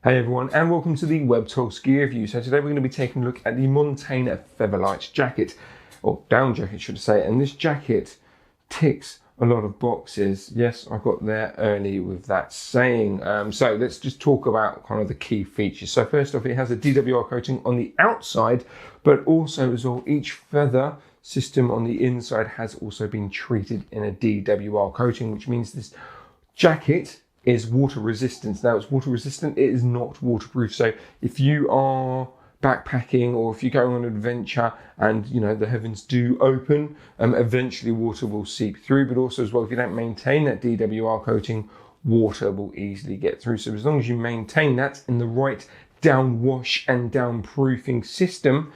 Hey everyone, and welcome to the Webtogs gear review. So today we're going to be taking a look at the Montane Featherlite jacket, or down jacket should I say, and this jacket ticks a lot of boxes. Yes, I got there early with that saying. So let's just talk about kind of the key features. So first off, it has a DWR coating on the outside, but also as well, each feather system on the inside has also been treated in a DWR coating, which means this jacket is water resistant. Now it's water resistant, it is not waterproof. So if you are backpacking or if you're going on an adventure and you know the heavens do open, eventually water will seep through, but also as well if you don't maintain that DWR coating, water will easily get through. So as long as you maintain that in the right down wash and down proofing system,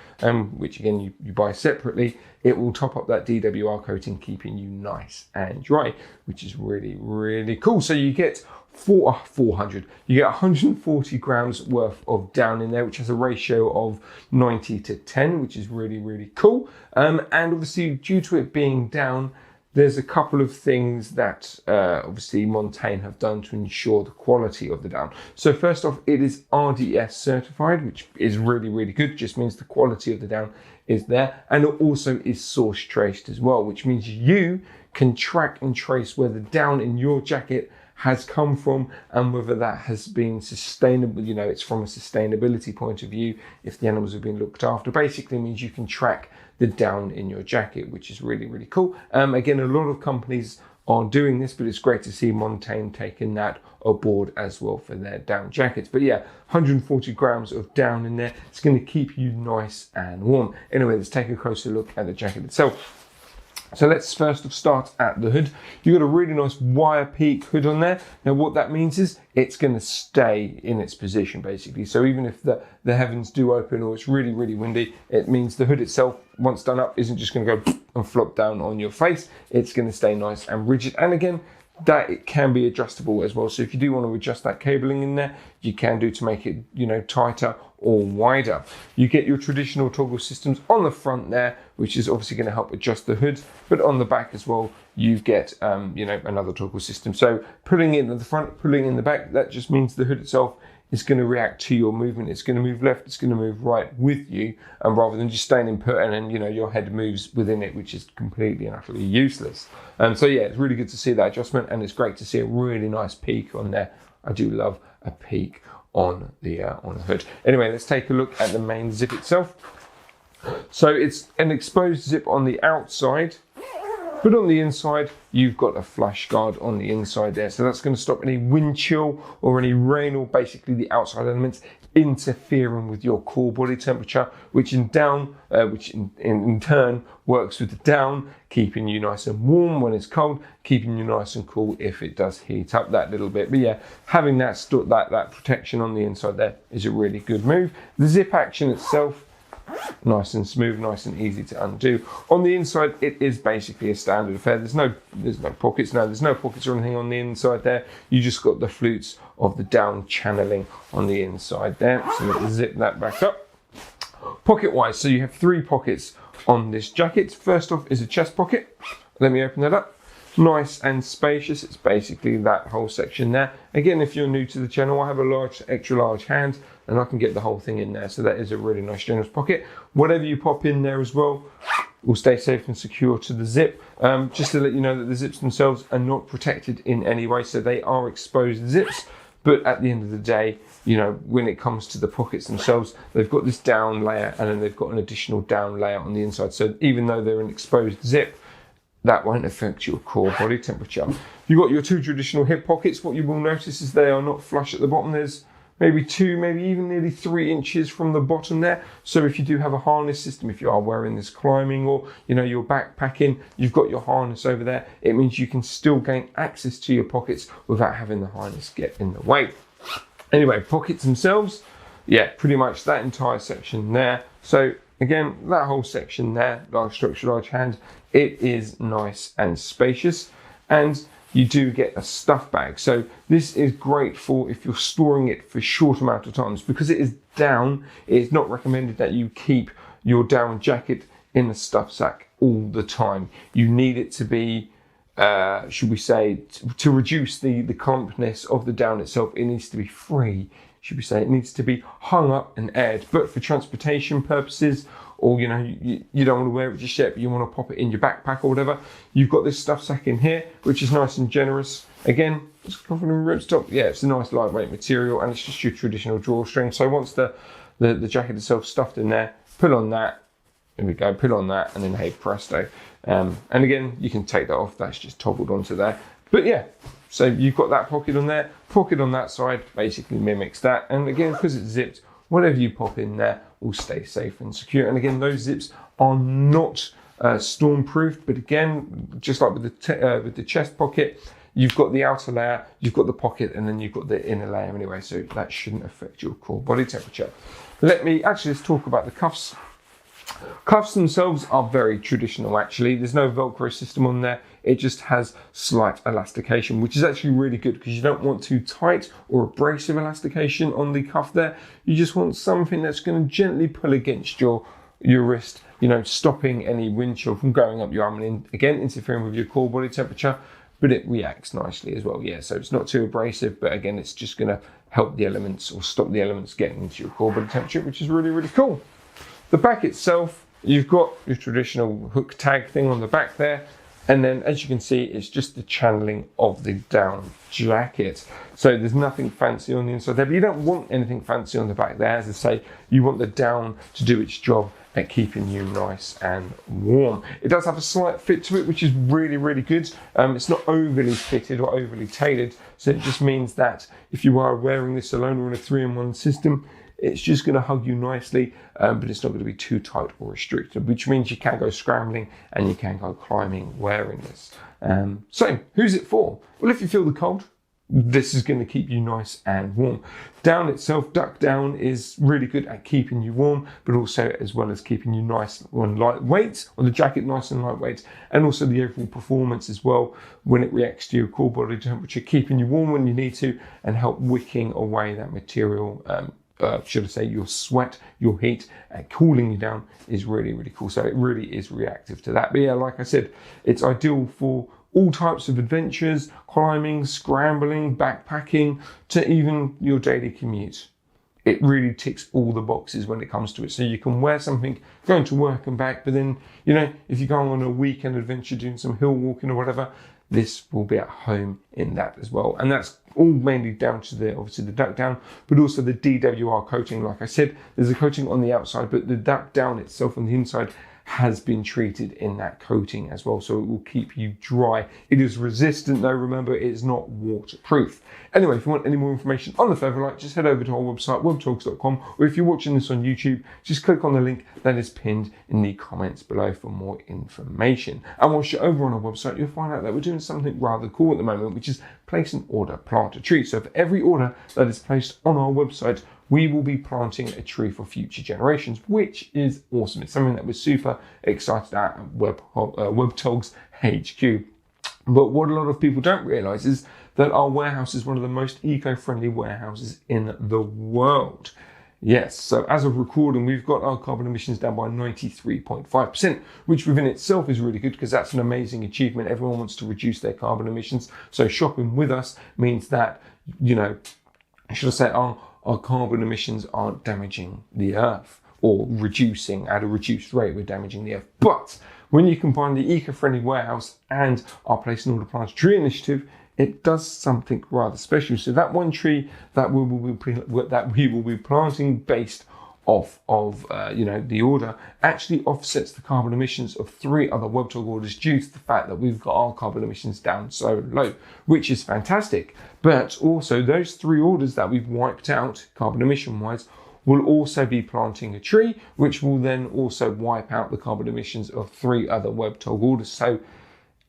which again you buy separately, it will top up that DWR coating, keeping you nice and dry, which is really cool. So you get 140 grams worth of down in there, which has a ratio of 90:10, which is really cool. And obviously due to it being down, there's a couple of things that obviously Montane have done to ensure the quality of the down. So first off, it is RDS certified, which is really good. It just means the quality of the down is there, and it also is source traced as well, which means you can track and trace where the down in your jacket has come from and whether that has been sustainable. You know, it's from a sustainability point of view, if the animals have been looked after. Basically means you can track the down in your jacket, which is really cool. Again, a lot of companies are doing this, but it's great to see Montane taking that aboard as well for their down jackets. But yeah, 140 grams of down in there. It's going to keep you nice and warm. Anyway, let's take a closer look at the jacket itself. So let's first start at the hood. You've got a really nice wire peak hood on there. Now what that means is it's going to stay in its position basically. So even if the heavens do open or it's really windy, it means the hood itself, once done up, isn't just going to go and flop down on your face. It's going to stay nice and rigid. And again, that it can be adjustable as well. So if you do want to adjust that cabling in there, you can do to make it, you know, tighter or wider. You get your traditional toggle systems on the front there, which is obviously going to help adjust the hood, but on the back as well, you get, you know, another toggle system. So pulling in at the front, pulling in the back, that just means the hood itself is going to react to your movement. It's going to move left, it's going to move right with you, and rather than just staying in put and then, you know, your head moves within it, which is completely and utterly useless. So yeah, it's really good to see that adjustment, and it's great to see a really nice peak on there. I do love a peak on the hood. Anyway, let's take a look at the main zip itself. So it's an exposed zip on the outside, but on the inside, you've got a flash guard on the inside there. So that's going to stop any wind chill or any rain or basically the outside elements interfering with your core body temperature, which in turn works with the down, keeping you nice and warm when it's cold, keeping you nice and cool if it does heat up that little bit. But yeah, having that protection on the inside there is a really good move. The zip action itself, nice and smooth, nice and easy to undo. On the inside, it is basically a standard affair. There's no pockets. No, there's no pockets or anything on the inside there. You just got the flutes of the down channeling on the inside there. So let's zip that back up. Pocket wise, so you have 3 pockets on this jacket. First off is a chest pocket. Let me open that up. Nice and spacious. It's basically that whole section there. Again, if you're new to the channel, I have a extra large hand, and I can get the whole thing in there. So that is a really nice generous pocket. Whatever you pop in there as well will stay safe and secure to the zip. Just to let you know that the zips themselves are not protected in any way, so they are exposed zips. But at the end of the day, you know, when it comes to the pockets themselves, they've got this down layer and then they've got an additional down layer on the inside. So even though they're an exposed zip, that won't affect your core body temperature. You've got your 2 traditional hip pockets. What you will notice is they are not flush at the bottom. There's maybe 2, maybe even nearly 3 inches from the bottom there. So if you do have a harness system, if you are wearing this climbing or, you know, you're backpacking, you've got your harness over there. It means you can still gain access to your pockets without having the harness get in the way. Anyway, pockets themselves, yeah, pretty much that entire section there. So again, that whole section there, large structure, large hand, it is nice and spacious, and you do get a stuff bag. So this is great for if you're storing it for short amount of times. Because it is down, it is not recommended that you keep your down jacket in a stuff sack all the time. You need it to be, should we say, to reduce the clumpness of the down itself, it needs to be free, should we say, it needs to be hung up and aired. But for transportation purposes, or you know, you don't want to wear it just yet, but you want to pop it in your backpack or whatever, you've got this stuff sack in here, which is nice and generous. Again, it's covered in rootstock. Yeah, it's a nice lightweight material, and it's just your traditional drawstring. So once the jacket itself stuffed in there, pull on that. There we go, pull on that, and then hey presto. And again, you can take that off. That's just toggled onto there. But yeah, so you've got that pocket on there. Pocket on that side basically mimics that. And again, because it's zipped, whatever you pop in there will stay safe and secure. And again, those zips are not storm-proofed, but again, just like with the chest pocket, you've got the outer layer, you've got the pocket, and then you've got the inner layer anyway, so that shouldn't affect your core body temperature. Let's talk about the cuffs. Cuffs themselves are very traditional actually. There's no Velcro system on there. It just has slight elastication, which is actually really good because you don't want too tight or abrasive elastication on the cuff there. You just want something that's going to gently pull against your wrist, you know, stopping any wind chill from going up your arm and again interfering with your core body temperature, but it reacts nicely as well. Yeah, so it's not too abrasive, but again, it's just going to help the elements or stop the elements getting into your core body temperature, which is really, really cool. The back itself, you've got your traditional hook tag thing on the back there. And then as you can see, it's just the channeling of the down jacket. So there's nothing fancy on the inside there, but you don't want anything fancy on the back there. As I say, you want the down to do its job at keeping you nice and warm. It does have a slight fit to it, which is really, really good. It's not overly fitted or overly tailored. So it just means that if you are wearing this alone or in a 3-in-1 system, it's just going to hug you nicely, but it's not going to be too tight or restricted, which means you can go scrambling and you can go climbing wearing this. So who's it for? Well, if you feel the cold, this is going to keep you nice and warm. Down itself, duck down is really good at keeping you warm, but also as well as keeping you nice and lightweight, or the jacket nice and lightweight, and also the overall performance as well when it reacts to your core body temperature, keeping you warm when you need to and help wicking away that material. Should I say your sweat, your heat, cooling you down is really, really cool. So it really is reactive to that. But yeah, like I said, it's ideal for all types of adventures, climbing, scrambling, backpacking, to even your daily commute. It really ticks all the boxes when it comes to it. So you can wear something going to work and back, but then, you know, if you're going on a weekend adventure, doing some hill walking or whatever, this will be at home in that as well. And that's all mainly down to obviously the duck down, but also the DWR coating. Like I said, there's a coating on the outside, but the duck down itself on the inside has been treated in that coating as well, so it will keep you dry. It is resistant though, remember, it is not waterproof. Anyway, if you want any more information on the Featherlite, just head over to our website, webtogs.com, or if you're watching this on YouTube, just click on the link that is pinned in the comments below for more information. And once you're over on our website, you'll find out that we're doing something rather cool at the moment, which is place an order, plant a tree. So for every order that is placed on our website, we will be planting a tree for future generations, which is awesome. It's something that we're super excited at Webtogs HQ. But what a lot of people don't realise is that our warehouse is one of the most eco-friendly warehouses in the world. Yes, so as of recording, we've got our carbon emissions down by 93.5%, which within itself is really good because that's an amazing achievement. Everyone wants to reduce their carbon emissions. So shopping with us means that, you know, should I say, our carbon emissions aren't damaging the earth or reducing at a reduced rate. We're damaging the earth. But when you combine the eco-friendly warehouse and our Place an Order Plant a Tree initiative, it does something rather special. So that one tree that we will be planting based off of the order actually offsets the carbon emissions of 3 other Webtog orders due to the fact that we've got our carbon emissions down so low, which is fantastic. But also those 3 orders that we've wiped out carbon emission wise will also be planting a tree, which will then also wipe out the carbon emissions of 3 other Webtog orders. So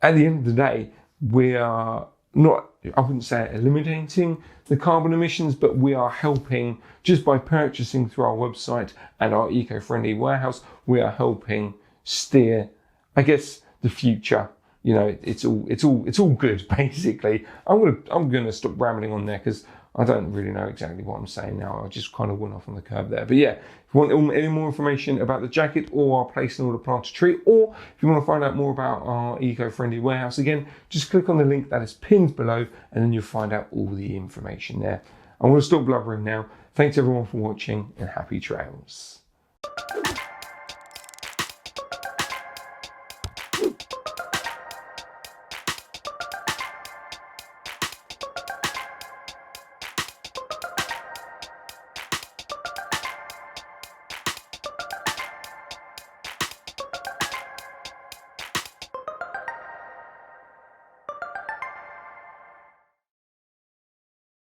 at the end of the day, we are not, I wouldn't say eliminating the carbon emissions, but we are helping just by purchasing through our website and our eco-friendly warehouse. We are helping steer, I guess, the future. You know, it's all good basically. I'm gonna stop rambling on there because I don't really know exactly what I'm saying now. I just kind of went off on the curb there. But yeah, if you want any more information about the jacket or our Place an Order Plant a Tree, or if you want to find out more about our eco-friendly warehouse, again, just click on the link that is pinned below and then you'll find out all the information there. I'm going to stop blubbering now. Thanks everyone for watching, and happy trails.